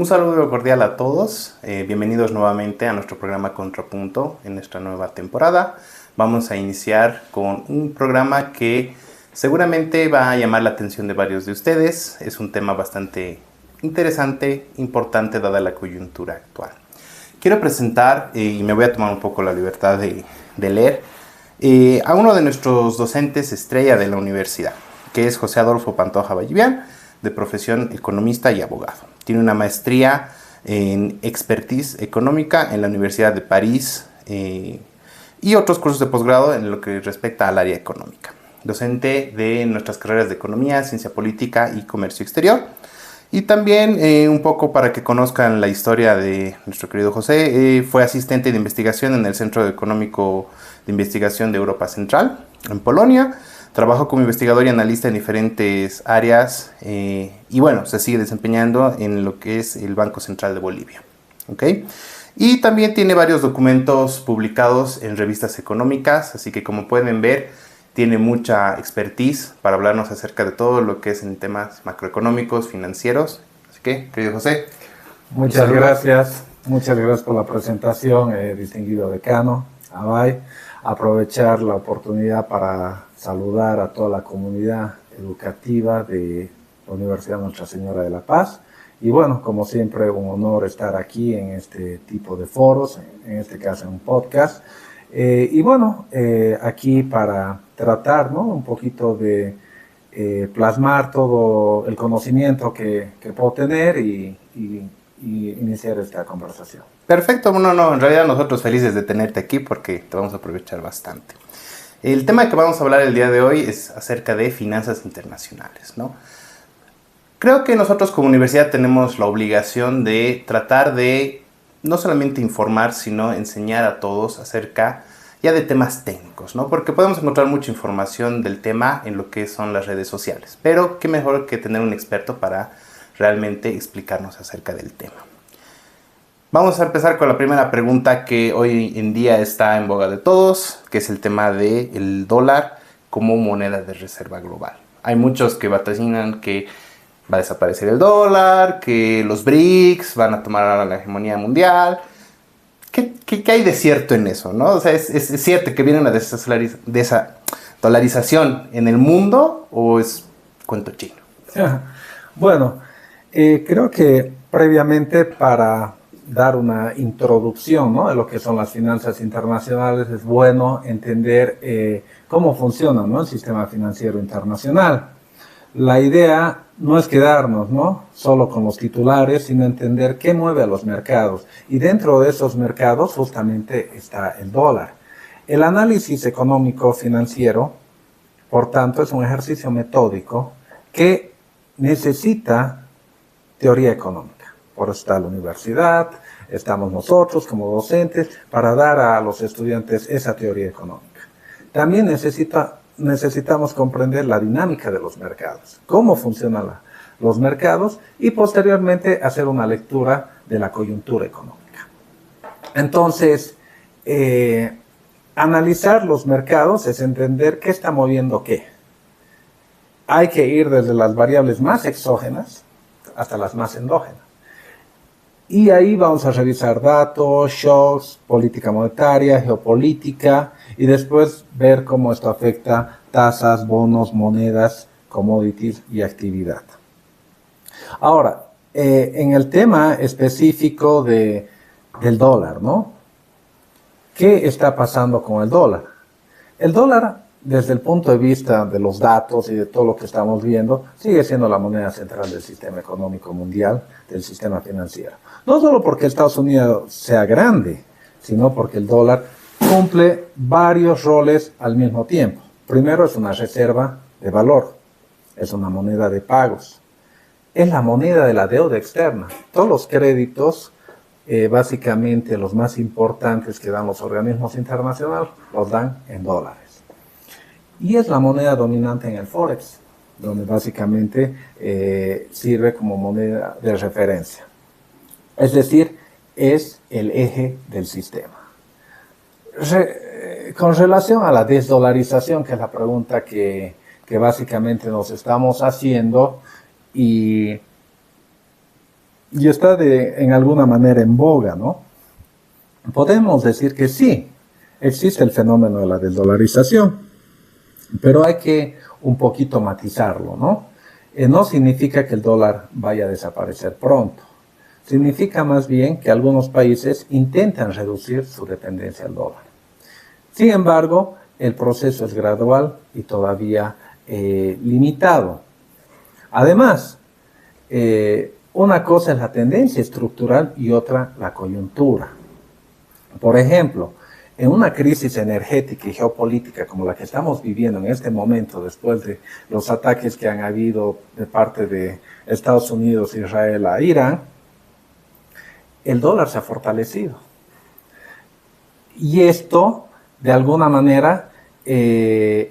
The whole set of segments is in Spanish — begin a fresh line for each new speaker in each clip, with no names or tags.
Un saludo cordial a todos, bienvenidos nuevamente a nuestro programa Contrapunto en nuestra nueva temporada. Vamos a iniciar con un programa que seguramente va a llamar la atención de varios de ustedes. Es un tema bastante interesante, importante dada la coyuntura actual. Quiero presentar, y me voy a tomar un poco la libertad de leer, a uno de nuestros docentes estrella de la universidad, que es José Adolfo Pantoja Vallivian, de profesión economista y abogado. Tiene una maestría en expertise económica en la Universidad de París y otros cursos de posgrado en lo que respecta al área económica. Docente de nuestras carreras de economía, ciencia política y comercio exterior. Y también un poco para que conozcan la historia de nuestro querido José, fue asistente de investigación en el Centro Económico de Investigación de Europa Central, en Polonia. Trabajó como investigador y analista en diferentes áreas y bueno, se sigue desempeñando en lo que es el Banco Central de Bolivia. ¿Okay? Y también tiene varios documentos publicados en revistas económicas, así que como pueden ver, tiene mucha expertise para hablarnos acerca de todo lo que es en temas macroeconómicos, financieros. Así que, querido José.
Muchas gracias por la presentación, distinguido decano Abay. Aprovechar la oportunidad para saludar a toda la comunidad educativa de la Universidad Nuestra Señora de la Paz. Y bueno, como siempre, un honor estar aquí en este tipo de foros, en este caso en un podcast. Y bueno, aquí para tratar, ¿no?, un poquito de plasmar todo el conocimiento que puedo tener y iniciar esta conversación.
Perfecto, en realidad nosotros felices de tenerte aquí porque te vamos a aprovechar bastante. El tema que vamos a hablar el día de hoy es acerca de finanzas internacionales, ¿no? Creo que nosotros como universidad tenemos la obligación de tratar de no solamente informar, sino enseñar a todos acerca ya de temas técnicos, ¿no? Porque podemos encontrar mucha información del tema en lo que son las redes sociales, pero qué mejor que tener un experto para realmente explicarnos acerca del tema. Vamos a empezar con la primera pregunta que hoy en día está en boga de todos, que es el tema del dólar como moneda de reserva global. Hay muchos que vaticinan que va a desaparecer el dólar, que los BRICS van a tomar la hegemonía mundial. ¿Qué hay de cierto en eso, no? O sea, ¿es cierto que viene una desdolarización en el mundo o es cuento chino?
Bueno, creo que previamente para dar una introducción, ¿no?, de lo que son las finanzas internacionales, es bueno entender cómo funciona, ¿no?, el sistema financiero internacional. La idea no es quedarnos, ¿no?, solo con los titulares, sino entender qué mueve a los mercados. Y dentro de esos mercados justamente está el dólar. El análisis económico financiero, por tanto, es un ejercicio metódico que necesita teoría económica. Por eso está la universidad, estamos nosotros como docentes para dar a los estudiantes esa teoría económica. También necesitamos comprender la dinámica de los mercados, cómo funcionan los mercados y posteriormente hacer una lectura de la coyuntura económica. Entonces, analizar los mercados es entender qué está moviendo qué. Hay que ir desde las variables más exógenas hasta las más endógenas. Y ahí vamos a revisar datos, shocks, política monetaria, geopolítica, y después ver cómo esto afecta tasas, bonos, monedas, commodities y actividad. Ahora, en el tema específico del dólar, ¿no? ¿Qué está pasando con el dólar? El dólar, desde el punto de vista de los datos y de todo lo que estamos viendo, sigue siendo la moneda central del sistema económico mundial, del sistema financiero. No solo porque Estados Unidos sea grande, sino porque el dólar cumple varios roles al mismo tiempo. Primero, es una reserva de valor, es una moneda de pagos, es la moneda de la deuda externa. Todos los créditos, básicamente los más importantes que dan los organismos internacionales, los dan en dólares. Y es la moneda dominante en el Forex, donde básicamente sirve como moneda de referencia. Es decir, es el eje del sistema. Con relación a la desdolarización, que es la pregunta que básicamente nos estamos haciendo, y y está en alguna manera en boga, ¿no? Podemos decir que sí, existe el fenómeno de la desdolarización, pero hay que un poquito matizarlo, ¿no? No significa que el dólar vaya a desaparecer pronto. Significa más bien que algunos países intentan reducir su dependencia al dólar. Sin embargo, el proceso es gradual y todavía limitado. Además, una cosa es la tendencia estructural y otra la coyuntura. Por ejemplo, en una crisis energética y geopolítica como la que estamos viviendo en este momento, después de los ataques que han habido de parte de Estados Unidos e Israel a Irán, el dólar se ha fortalecido. Y esto, de alguna manera,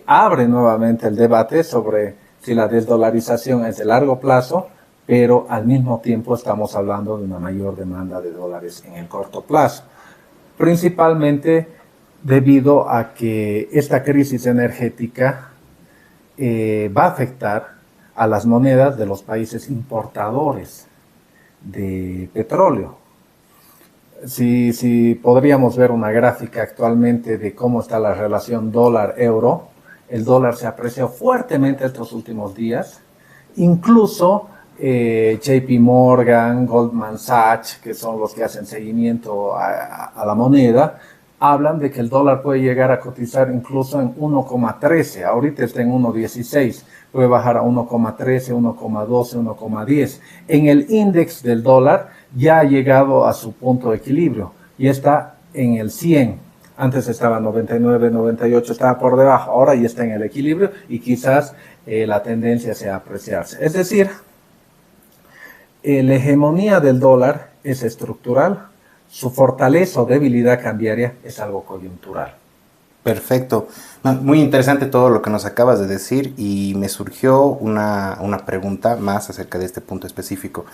abre nuevamente el debate sobre si la desdolarización es de largo plazo, pero al mismo tiempo estamos hablando de una mayor demanda de dólares en el corto plazo. Principalmente debido a que esta crisis energética va a afectar a las monedas de los países importadores de petróleo. Si podríamos ver una gráfica actualmente de cómo está la relación dólar-euro, el dólar se apreció fuertemente estos últimos días. Incluso JP Morgan, Goldman Sachs, que son los que hacen seguimiento a la moneda, hablan de que el dólar puede llegar a cotizar incluso en 1,13. Ahorita está en 1,16. Puede bajar a 1,13, 1,12, 1,10. En el índice del dólar ya ha llegado a su punto de equilibrio y está en el 100. Antes estaba 99, 98, estaba por debajo. Ahora ya está en el equilibrio y quizás la tendencia sea apreciarse. Es decir, la hegemonía del dólar es estructural, su fortaleza o debilidad cambiaria es algo coyuntural.
Perfecto. Muy interesante todo lo que nos acabas de decir y me surgió una pregunta más acerca de este punto específico.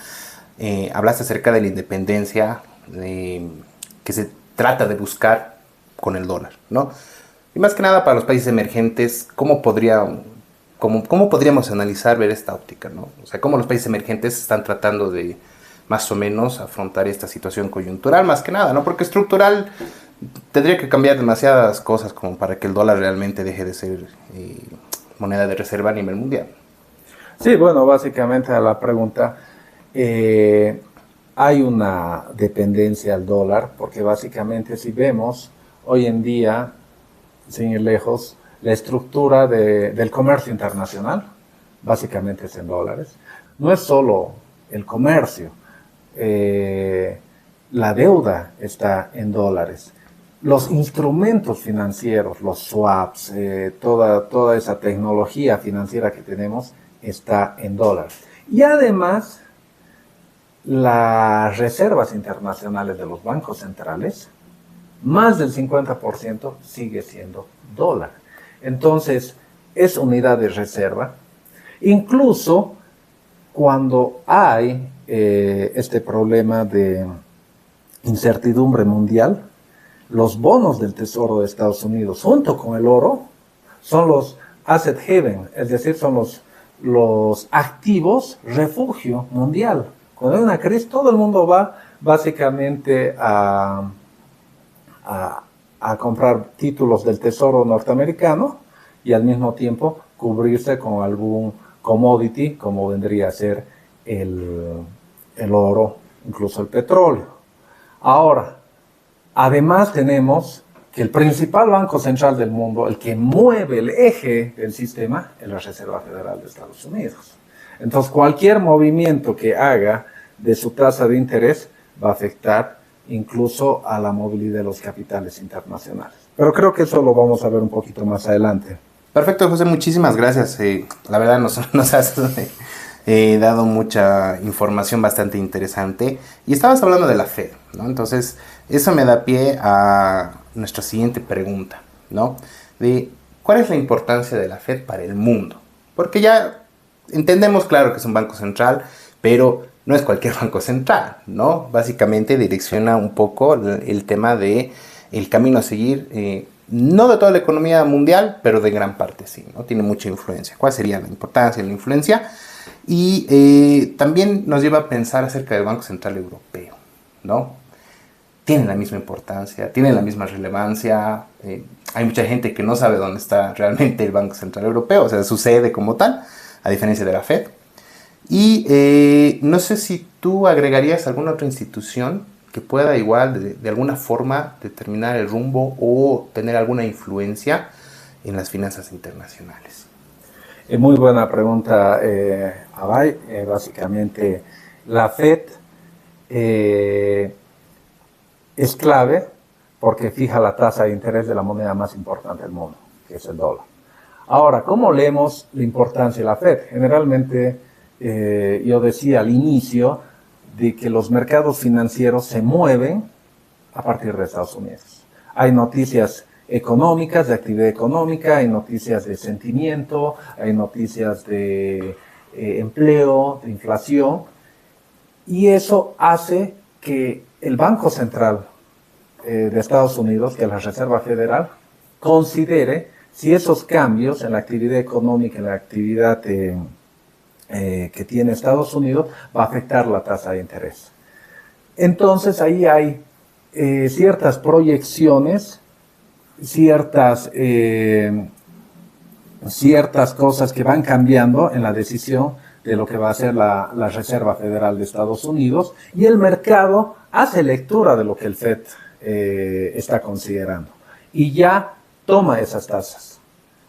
Hablaste acerca de la independencia que se trata de buscar con el dólar, ¿no? Y más que nada para los países emergentes, ¿cómo podríamos analizar, ver esta óptica, ¿no? O sea, cómo los países emergentes están tratando de más o menos afrontar esta situación coyuntural, más que nada, ¿no? Porque estructural tendría que cambiar demasiadas cosas como para que el dólar realmente deje de ser moneda de reserva a nivel mundial.
Sí, bueno, básicamente a la pregunta, hay una dependencia al dólar, porque básicamente si vemos hoy en día, sin ir lejos, la estructura del comercio internacional, básicamente es en dólares. No es solo el comercio, la deuda está en dólares. Los instrumentos financieros, los swaps, toda esa tecnología financiera que tenemos está en dólares. Y además, las reservas internacionales de los bancos centrales, más del 50% sigue siendo dólar. Entonces, es unidad de reserva. Incluso cuando hay este problema de incertidumbre mundial, los bonos del Tesoro de Estados Unidos, junto con el oro, son los asset haven, es decir, son los activos refugio mundial. Cuando hay una crisis, todo el mundo va básicamente a comprar títulos del Tesoro norteamericano y al mismo tiempo cubrirse con algún commodity, como vendría a ser el oro, incluso el petróleo. Ahora, además tenemos que el principal banco central del mundo, el que mueve el eje del sistema, es la Reserva Federal de Estados Unidos. Entonces, cualquier movimiento que haga de su tasa de interés va a afectar incluso a la movilidad de los capitales internacionales. Pero creo que eso lo vamos a ver un poquito más adelante.
Perfecto, José, muchísimas gracias. La verdad nos has dado mucha información bastante interesante. Y estabas hablando de la Fed, ¿no? Entonces, eso me da pie a nuestra siguiente pregunta, ¿no? De ¿cuál es la importancia de la Fed para el mundo? Porque ya entendemos, claro, que es un banco central, pero no es cualquier banco central, ¿no? Básicamente direcciona un poco el tema de el camino a seguir, no de toda la economía mundial, pero de gran parte sí, ¿no? Tiene mucha influencia. ¿Cuál sería la importancia y la influencia? Y también nos lleva a pensar acerca del Banco Central Europeo, ¿no? Tiene la misma importancia, tiene la misma relevancia. Hay mucha gente que no sabe dónde está realmente el Banco Central Europeo, o sea, sucede como tal, a diferencia de la Fed. Y no sé si tú agregarías alguna otra institución que pueda igual de alguna forma determinar el rumbo o tener alguna influencia en las finanzas internacionales.
Muy buena pregunta, Abay. Básicamente, la Fed es clave porque fija la tasa de interés de la moneda más importante del mundo, que es el dólar. Ahora, ¿cómo leemos la importancia de la Fed? Generalmente, yo decía al inicio de que los mercados financieros se mueven a partir de Estados Unidos. Hay noticias económicas, de actividad económica, hay noticias de sentimiento, hay noticias de empleo, de inflación, y eso hace que el Banco Central de Estados Unidos, que es la Reserva Federal, considere si esos cambios en la actividad económica, en la actividad que tiene Estados Unidos, va a afectar la tasa de interés. Entonces ahí hay ciertas proyecciones, ciertas cosas que van cambiando en la decisión de lo que va a hacer la Reserva Federal de Estados Unidos, y el mercado hace lectura de lo que el FED está considerando y ya toma esas tasas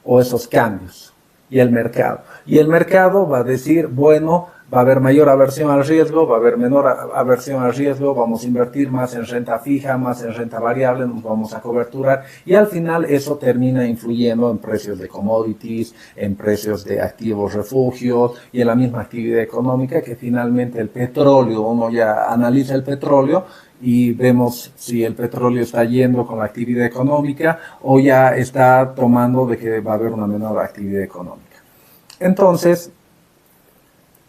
o esos cambios. Y el mercado va a decir, bueno, va a haber mayor aversión al riesgo, va a haber menor aversión al riesgo, vamos a invertir más en renta fija, más en renta variable, nos vamos a coberturar, y al final eso termina influyendo en precios de commodities, en precios de activos refugios y en la misma actividad económica, que finalmente el petróleo, uno ya analiza el petróleo y vemos si el petróleo está yendo con la actividad económica o ya está tomando de que va a haber una menor actividad económica. Entonces,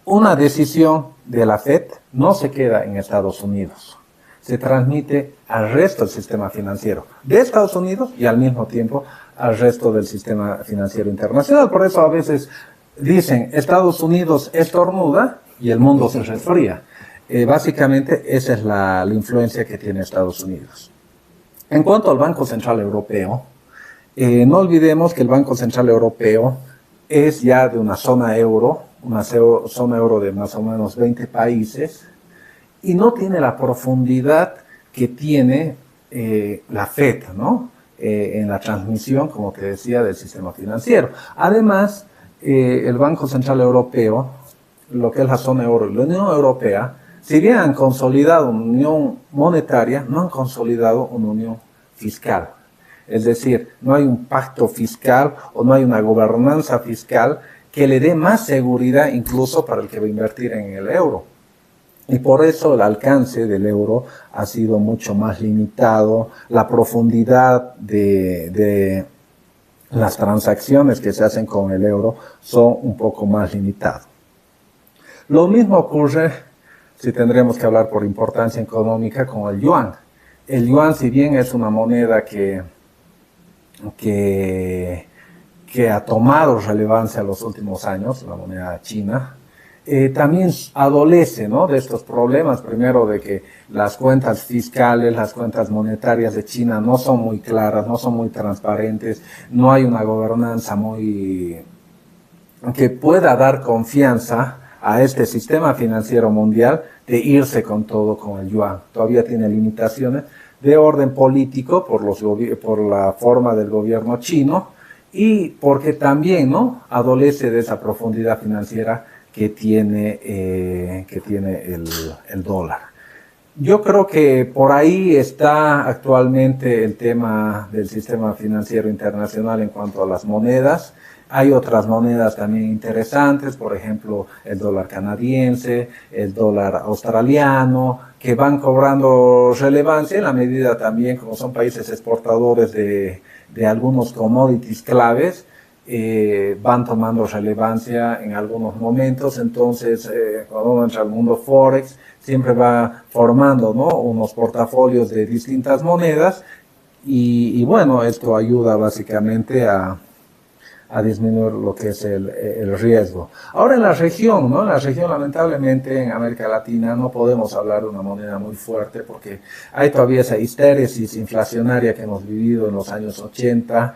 una decisión de la Fed no se queda en Estados Unidos, se transmite al resto del sistema financiero de Estados Unidos y al mismo tiempo al resto del sistema financiero internacional. Por eso a veces dicen, Estados Unidos estornuda y el mundo se resfría. Básicamente esa es la influencia que tiene Estados Unidos. En cuanto al Banco Central Europeo, no olvidemos que el Banco Central Europeo es ya de una zona euro de más o menos 20 países, y no tiene la profundidad que tiene la Fed, ¿no? En la transmisión, como te decía, del sistema financiero. Además, el Banco Central Europeo, lo que es la zona euro y la Unión Europea, si bien han consolidado una unión monetaria, no han consolidado una unión fiscal. Es decir, no hay un pacto fiscal o no hay una gobernanza fiscal que le dé más seguridad incluso para el que va a invertir en el euro. Y por eso el alcance del euro ha sido mucho más limitado, la profundidad de las transacciones que se hacen con el euro son un poco más limitadas. Lo mismo ocurre, si tendremos que hablar por importancia económica, con el yuan. El yuan, si bien es una moneda que ha tomado relevancia en los últimos años, la moneda china, también adolece, ¿no?, de estos problemas. Primero, de que las cuentas fiscales, las cuentas monetarias de China no son muy claras, no son muy transparentes, no hay una gobernanza que pueda dar confianza a este sistema financiero mundial de irse con todo con el yuan. Todavía tiene limitaciones de orden político por la forma del gobierno chino, y porque también, ¿no?, adolece de esa profundidad financiera que tiene el dólar. Yo creo que por ahí está actualmente el tema del sistema financiero internacional en cuanto a las monedas. Hay otras monedas también interesantes, por ejemplo, el dólar canadiense, el dólar australiano, que van cobrando relevancia en la medida también, como son países exportadores de algunos commodities claves, van tomando relevancia en algunos momentos. Entonces, cuando uno entra al mundo Forex, siempre va formando, ¿no?, unos portafolios de distintas monedas, y bueno, esto ayuda básicamente a a disminuir lo que es el riesgo. Ahora en la región, ¿no? En la región, lamentablemente, en América Latina no podemos hablar de una moneda muy fuerte porque hay todavía esa histéresis inflacionaria que hemos vivido en los años 80.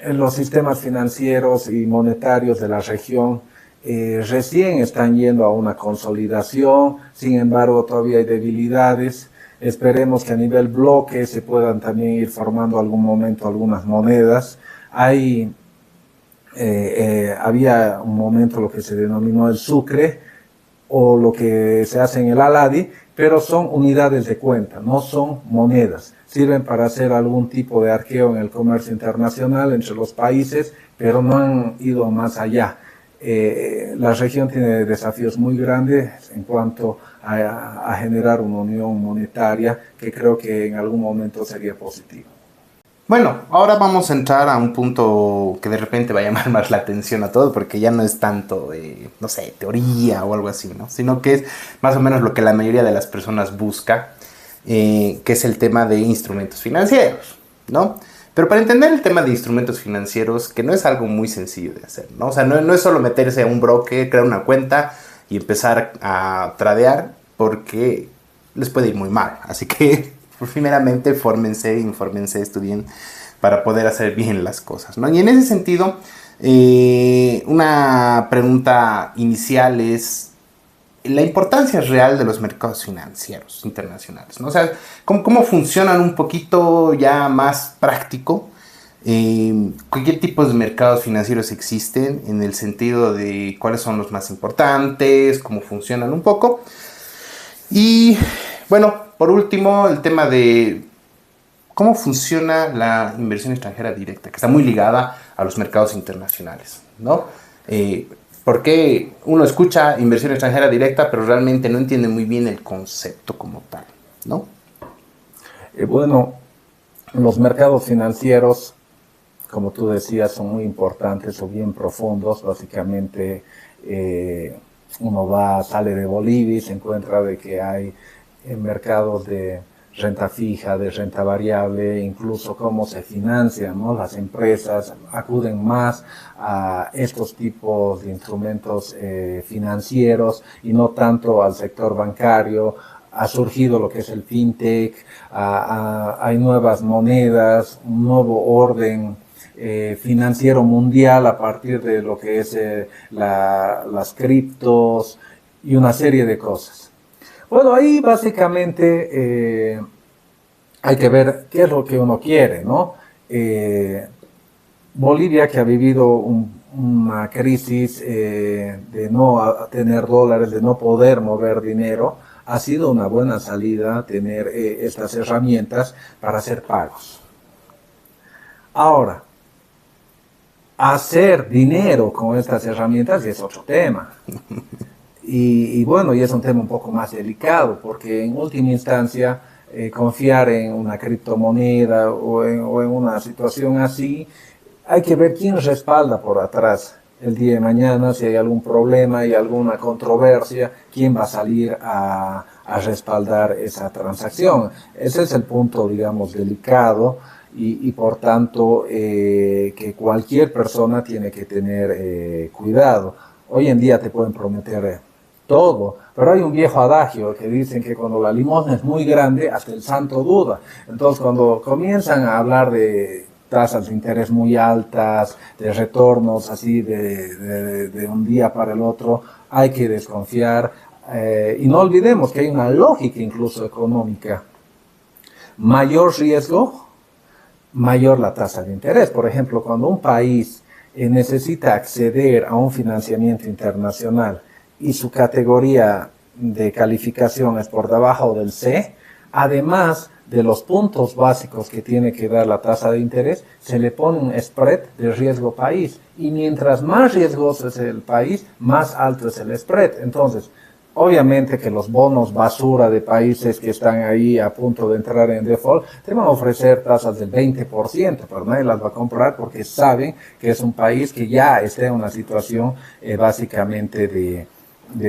Los sistemas financieros y monetarios de la región recién están yendo a una consolidación, sin embargo todavía hay debilidades. Esperemos que a nivel bloque se puedan también ir formando algún momento algunas monedas. Había un momento lo que se denominó el sucre o lo que se hace en el aladi, pero son unidades de cuenta, no son monedas. Sirven para hacer algún tipo de arqueo en el comercio internacional entre los países, pero no han ido más allá. La región tiene desafíos muy grandes en cuanto a generar una unión monetaria que creo que en algún momento sería positivo.
Bueno, ahora vamos a entrar a un punto que de repente va a llamar más la atención a todos, porque ya no es tanto, no sé, teoría o algo así, ¿no? Sino que es más o menos lo que la mayoría de las personas busca, que es el tema de instrumentos financieros, ¿no? Pero para entender el tema de instrumentos financieros, que no es algo muy sencillo de hacer, ¿no? O sea, no es solo meterse a un broker, crear una cuenta y empezar a tradear, porque les puede ir muy mal. Así que, primeramente, fórmense, infórmense, estudien para poder hacer bien las cosas, ¿no? Y en ese sentido, una pregunta inicial es la importancia real de los mercados financieros internacionales, ¿no? O sea, ¿cómo funcionan un poquito ya más práctico? ¿Qué tipos de mercados financieros existen en el sentido de cuáles son los más importantes, cómo funcionan un poco? Y bueno, por último, el tema de cómo funciona la inversión extranjera directa, que está muy ligada a los mercados internacionales, ¿no? Porque uno escucha inversión extranjera directa, pero realmente no entiende muy bien el concepto como tal, ¿no?
Bueno, los mercados financieros, como tú decías, son muy importantes, son bien profundos. Básicamente, uno sale de Bolivia y se encuentra de que hay mercados de renta fija, de renta variable, incluso cómo se financian, ¿no? Las empresas acuden más a estos tipos de instrumentos financieros y no tanto al sector bancario. Ha surgido lo que es el fintech, hay nuevas monedas, un nuevo orden financiero mundial a partir de lo que es las criptos y una serie de cosas. Bueno, ahí básicamente hay que ver qué es lo que uno quiere, ¿no? Bolivia, que ha vivido una crisis de no tener dólares, de no poder mover dinero, ha sido una buena salida tener estas herramientas para hacer pagos. Ahora, hacer dinero con estas herramientas es otro tema. Y bueno, y es un tema un poco más delicado, porque en última instancia, confiar en una criptomoneda o en una situación así, hay que ver quién respalda por atrás. El día de mañana, si hay algún problema y alguna controversia, quién va a salir a respaldar esa transacción. Ese es el punto, digamos, delicado y por tanto que cualquier persona tiene que tener cuidado. Hoy en día te pueden prometer todo, pero hay un viejo adagio que dicen que cuando la limosna es muy grande, hasta el santo duda. Entonces, cuando comienzan a hablar de tasas de interés muy altas, de retornos así de un día para el otro, hay que desconfiar. Y no olvidemos que hay una lógica incluso económica. Mayor riesgo, mayor la tasa de interés. Por ejemplo, cuando un país necesita acceder a un financiamiento internacional y su categoría de calificación es por debajo del C, además de los puntos básicos que tiene que dar la tasa de interés, se le pone un spread de riesgo país. Y mientras más riesgoso es el país, más alto es el spread. Entonces, obviamente que los bonos basura de países que están ahí a punto de entrar en default te van a ofrecer tasas del 20%, pero nadie las va a comprar porque saben que es un país que ya está en una situación básicamente de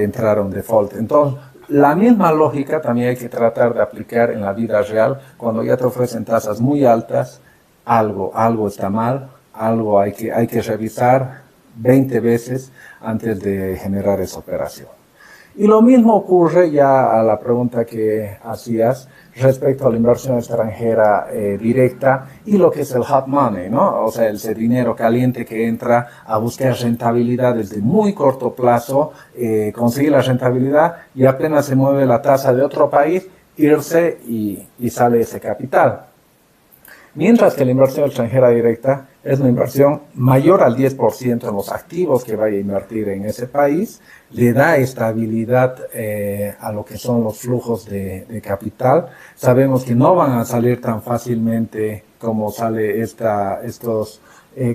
entrar en default. Entonces, la misma lógica también hay que tratar de aplicar en la vida real. Cuando ya te ofrecen tasas muy altas, algo está mal, algo hay que revisar 20 veces antes de generar esa operación. Y lo mismo ocurre ya a la pregunta que hacías respecto a la inversión extranjera directa y lo que es el hot money, ¿no? O sea, ese dinero caliente que entra a buscar rentabilidad desde muy corto plazo, conseguir la rentabilidad y apenas se mueve la tasa de otro país, irse y sale ese capital. Mientras que la inversión extranjera directa es una inversión mayor al 10% en los activos que vaya a invertir en ese país, le da estabilidad a lo que son los flujos de capital. Sabemos que no van a salir tan fácilmente como sale estos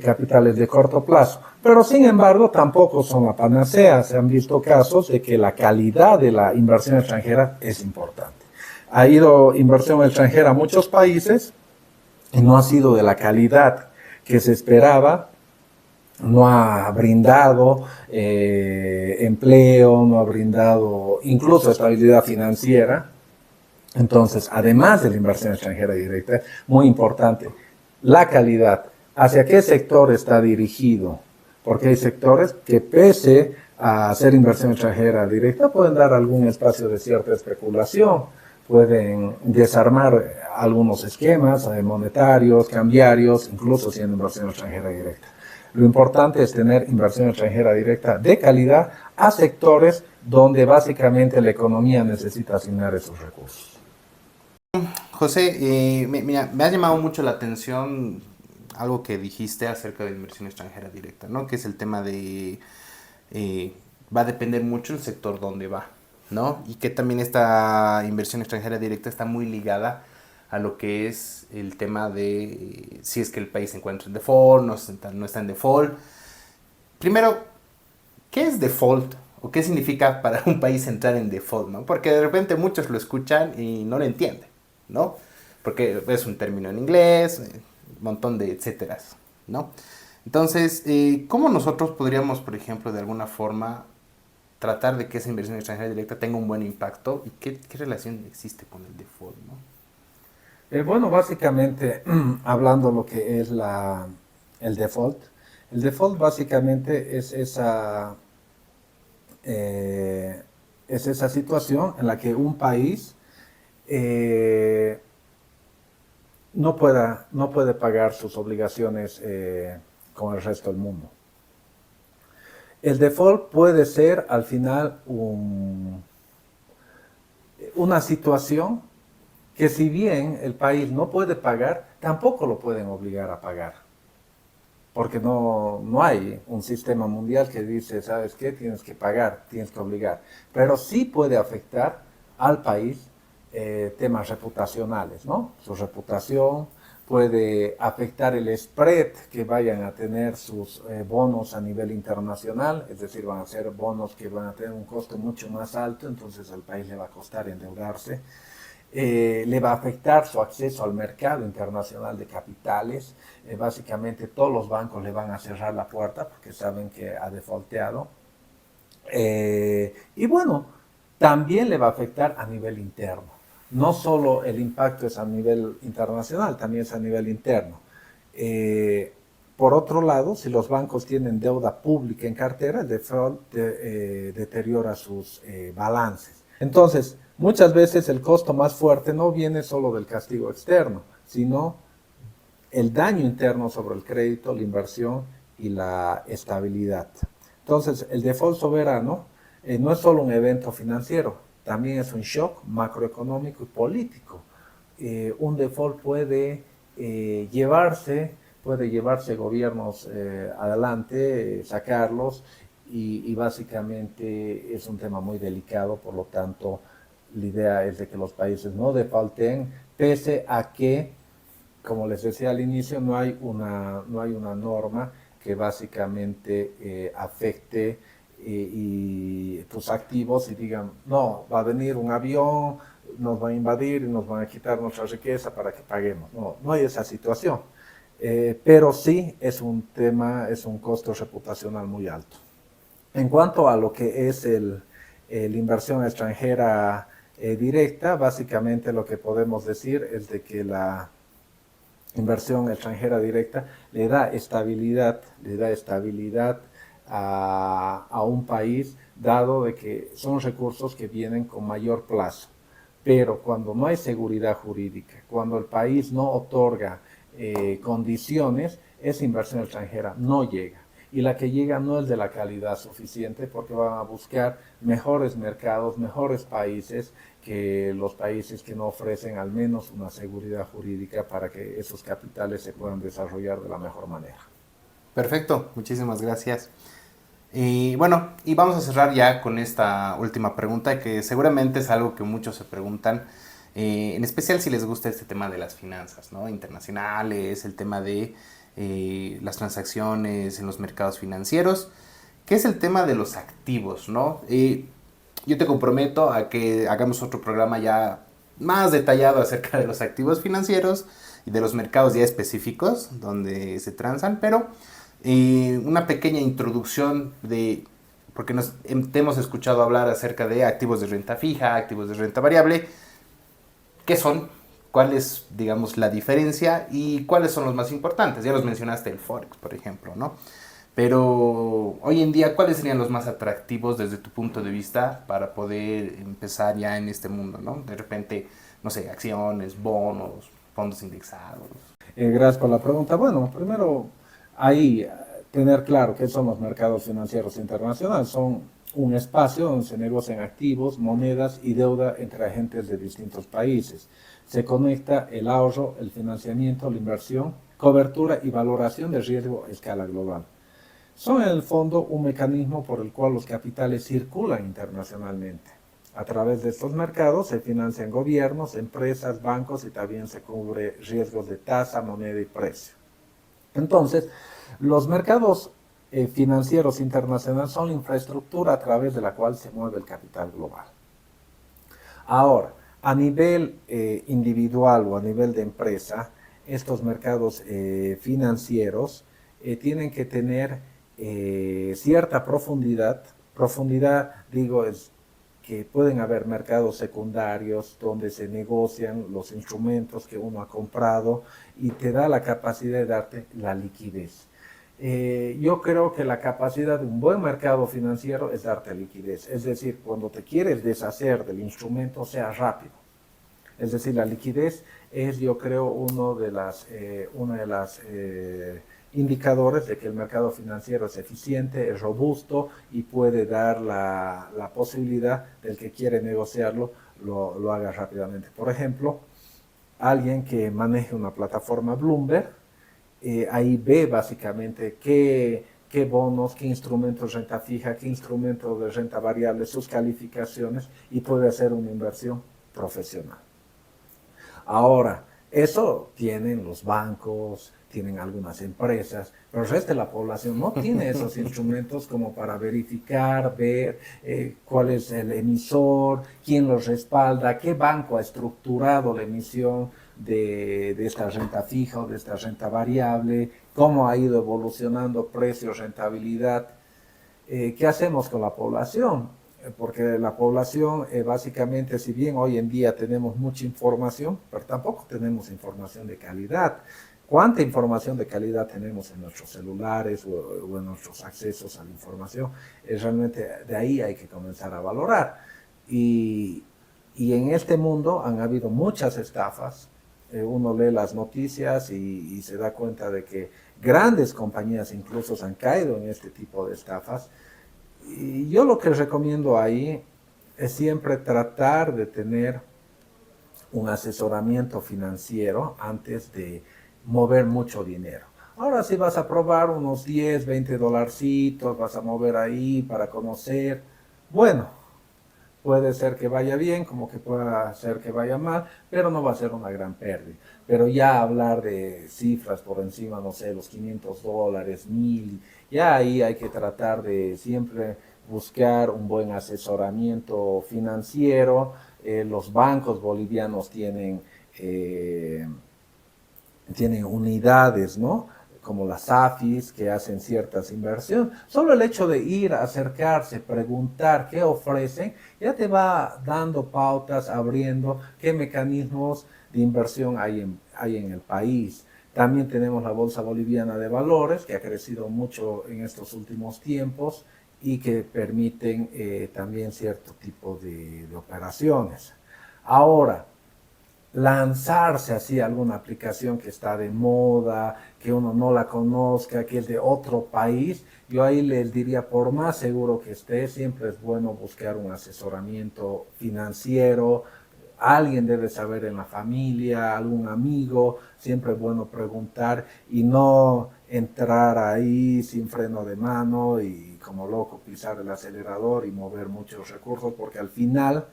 capitales de corto plazo, pero sin embargo tampoco son la panacea. Se han visto casos de que la calidad de la inversión extranjera es importante. Ha ido inversión extranjera a muchos países y no ha sido de la calidad que se esperaba, no ha brindado empleo, no ha brindado incluso estabilidad financiera. Entonces, además de la inversión extranjera directa, muy importante, la calidad, hacia qué sector está dirigido, porque hay sectores que pese a hacer inversión extranjera directa pueden dar algún espacio de cierta especulación, pueden desarmar algunos esquemas monetarios, cambiarios, incluso siendo inversión extranjera directa. Lo importante es tener inversión extranjera directa de calidad a sectores donde básicamente la economía necesita asignar esos recursos.
José, mira, me ha llamado mucho la atención algo que dijiste acerca de la inversión extranjera directa, ¿no? Que es el tema de va a depender mucho el sector donde va, ¿no? Y que también esta inversión extranjera directa está muy ligada a lo que es el tema de si es que el país se encuentra en default, no está en default. Primero, ¿qué es default? ¿O qué significa para un país entrar en default, ¿no? Porque de repente muchos lo escuchan y no lo entienden, ¿no? Porque es un término en inglés, un montón de etcéteras, ¿no? Entonces, ¿cómo nosotros podríamos, por ejemplo, de alguna forma tratar de que esa inversión extranjera directa tenga un buen impacto y qué relación existe con el default, ¿no?
Bueno, básicamente, hablando lo que es el default básicamente es esa situación en la que un país no puede pagar sus obligaciones con el resto del mundo. El default puede ser al final una situación que si bien el país no puede pagar, tampoco lo pueden obligar a pagar. Porque no hay un sistema mundial que dice, ¿sabes qué? Tienes que pagar, tienes que obligar. Pero sí puede afectar al país temas reputacionales, ¿no? Su reputación puede afectar el spread que vayan a tener sus bonos a nivel internacional, es decir, van a ser bonos que van a tener un costo mucho más alto, entonces al país le va a costar endeudarse. Le va a afectar su acceso al mercado internacional de capitales. Básicamente todos los bancos le van a cerrar la puerta porque saben que ha defaulteado. Y bueno, también le va a afectar a nivel interno. No solo el impacto es a nivel internacional, también es a nivel interno. Por otro lado, si los bancos tienen deuda pública en cartera, el default deteriora sus balances. Entonces, muchas veces el costo más fuerte no viene solo del castigo externo, sino el daño interno sobre el crédito, la inversión y la estabilidad. Entonces, el default soberano no es solo un evento financiero, también es un shock macroeconómico y político. Un default puede llevarse gobiernos adelante, sacarlos, y básicamente es un tema muy delicado, por lo tanto, la idea es de que los países no defaulten, pese a que, como les decía al inicio, no hay una norma que básicamente afecte y tus activos y digan, no, va a venir un avión, nos va a invadir y nos van a quitar nuestra riqueza para que paguemos. No hay esa situación. Pero sí es un tema, es un costo reputacional muy alto. En cuanto a lo que es la inversión extranjera directa, básicamente lo que podemos decir es de que la inversión extranjera directa, le da estabilidad a un país, dado de que son recursos que vienen con mayor plazo. Pero cuando no hay seguridad jurídica, cuando el país no otorga condiciones, esa inversión extranjera no llega. Y la que llega no es de la calidad suficiente, porque van a buscar mejores mercados, mejores países, que los países que no ofrecen al menos una seguridad jurídica para que esos capitales se puedan desarrollar de la mejor manera.
Perfecto, muchísimas gracias. Y bueno, y vamos a cerrar ya con esta última pregunta, que seguramente es algo que muchos se preguntan, en especial si les gusta este tema de las finanzas, ¿no? Internacionales, el tema de las transacciones en los mercados financieros, que es el tema de los activos, ¿no? Yo te comprometo a que hagamos otro programa ya más detallado acerca de los activos financieros y de los mercados ya específicos donde se transan, pero una pequeña introducción de, porque te hemos escuchado hablar acerca de activos de renta fija, activos de renta variable, qué son, cuál es, digamos, la diferencia y cuáles son los más importantes. Ya los mencionaste, el Forex, por ejemplo, ¿no? Pero hoy en día, ¿cuáles serían los más atractivos desde tu punto de vista para poder empezar ya en este mundo, ¿no? De repente, no sé, acciones, bonos, fondos indexados.
Gracias por la pregunta. Bueno, primero, ahí tener claro qué son los mercados financieros internacionales. Son un espacio donde se negocian activos, monedas y deuda entre agentes de distintos países. Se conecta el ahorro, el financiamiento, la inversión, cobertura y valoración de riesgo a escala global. Son en el fondo un mecanismo por el cual los capitales circulan internacionalmente. A través de estos mercados se financian gobiernos, empresas, bancos y también se cubre riesgos de tasa, moneda y precio. Entonces, los mercados financieros internacionales son la infraestructura a través de la cual se mueve el capital global. Ahora, a nivel individual o a nivel de empresa, estos mercados financieros tienen que tener cierta profundidad. Profundidad, digo, es que pueden haber mercados secundarios donde se negocian los instrumentos que uno ha comprado y te da la capacidad de darte la liquidez. Yo creo que la capacidad de un buen mercado financiero es darte liquidez, es decir, cuando te quieres deshacer del instrumento sea rápido. Es decir, la liquidez es, yo creo, una de las indicadores de que el mercado financiero es eficiente, es robusto y puede dar la posibilidad del que quiere negociarlo lo haga rápidamente. Por ejemplo, alguien que maneje una plataforma Bloomberg, ahí ve básicamente qué bonos, qué instrumentos de renta fija, qué instrumentos de renta variable, sus calificaciones y puede hacer una inversión profesional. Ahora, eso tienen los bancos, tienen algunas empresas, pero el resto de la población no tiene esos instrumentos como para verificar, ver cuál es el emisor, quién los respalda, qué banco ha estructurado la emisión de esta renta fija o de esta renta variable, cómo ha ido evolucionando precios, rentabilidad. ¿Qué hacemos con la población? Porque la población básicamente, si bien hoy en día tenemos mucha información, pero tampoco tenemos información de calidad. ¿Cuánta información de calidad tenemos en nuestros celulares o en nuestros accesos a la información? Realmente de ahí hay que comenzar a valorar. Y en este mundo han habido muchas estafas. Uno lee las noticias y se da cuenta de que grandes compañías incluso han caído en este tipo de estafas. Y yo lo que recomiendo ahí es siempre tratar de tener un asesoramiento financiero antes de mover mucho dinero. Ahora si vas a probar unos 10, 20 dolarcitos, vas a mover ahí para conocer, bueno, puede ser que vaya bien, como que pueda ser que vaya mal, pero no va a ser una gran pérdida. Pero ya hablar de cifras por encima, no sé, los 500 dólares, 1000, ya ahí hay que tratar de siempre buscar un buen asesoramiento financiero. Los bancos bolivianos tienen unidades, ¿no? Como las AFIs que hacen ciertas inversiones. Solo el hecho de ir, acercarse, preguntar qué ofrecen, ya te va dando pautas, abriendo qué mecanismos de inversión hay en el país, También tenemos la Bolsa Boliviana de Valores, que ha crecido mucho en estos últimos tiempos y que permiten también cierto tipo de operaciones. Ahora, lanzarse así a alguna aplicación que está de moda, que uno no la conozca, que es de otro país, yo ahí les diría, por más seguro que esté, siempre es bueno buscar un asesoramiento financiero. Alguien debe saber en la familia, algún amigo, siempre es bueno preguntar y no entrar ahí sin freno de mano y como loco pisar el acelerador y mover muchos recursos, porque al final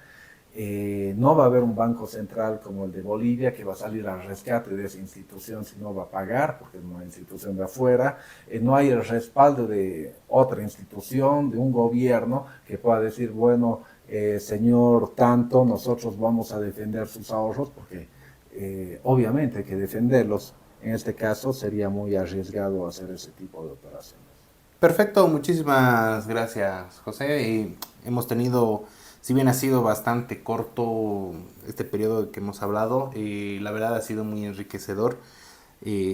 no va a haber un banco central como el de Bolivia que va a salir al rescate de esa institución si no va a pagar, porque es una institución de afuera. No hay el respaldo de otra institución, de un gobierno que pueda decir, bueno, señor tanto, nosotros vamos a defender sus ahorros, porque obviamente hay que defenderlos. En este caso sería muy arriesgado hacer ese tipo de operaciones.
Perfecto, muchísimas gracias, José. Hemos tenido, si bien ha sido bastante corto este periodo que hemos hablado, la verdad ha sido muy enriquecedor.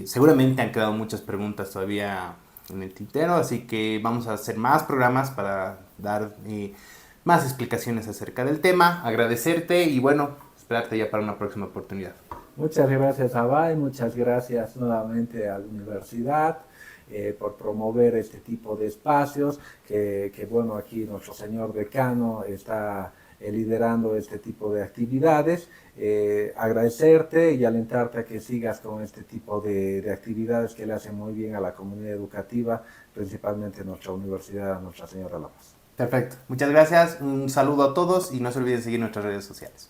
Seguramente han quedado muchas preguntas todavía en el tintero, así que vamos a hacer más programas para dar más explicaciones acerca del tema. Agradecerte y bueno, esperarte ya para una próxima oportunidad.
Muchas gracias, Abay, muchas gracias nuevamente a la universidad por promover este tipo de espacios, que bueno, aquí nuestro señor decano está liderando este tipo de actividades. Agradecerte y alentarte a que sigas con este tipo de actividades que le hacen muy bien a la comunidad educativa, principalmente nuestra universidad, Nuestra Señora de la Paz.
Perfecto, muchas gracias, un saludo a todos y no se olviden seguir nuestras redes sociales.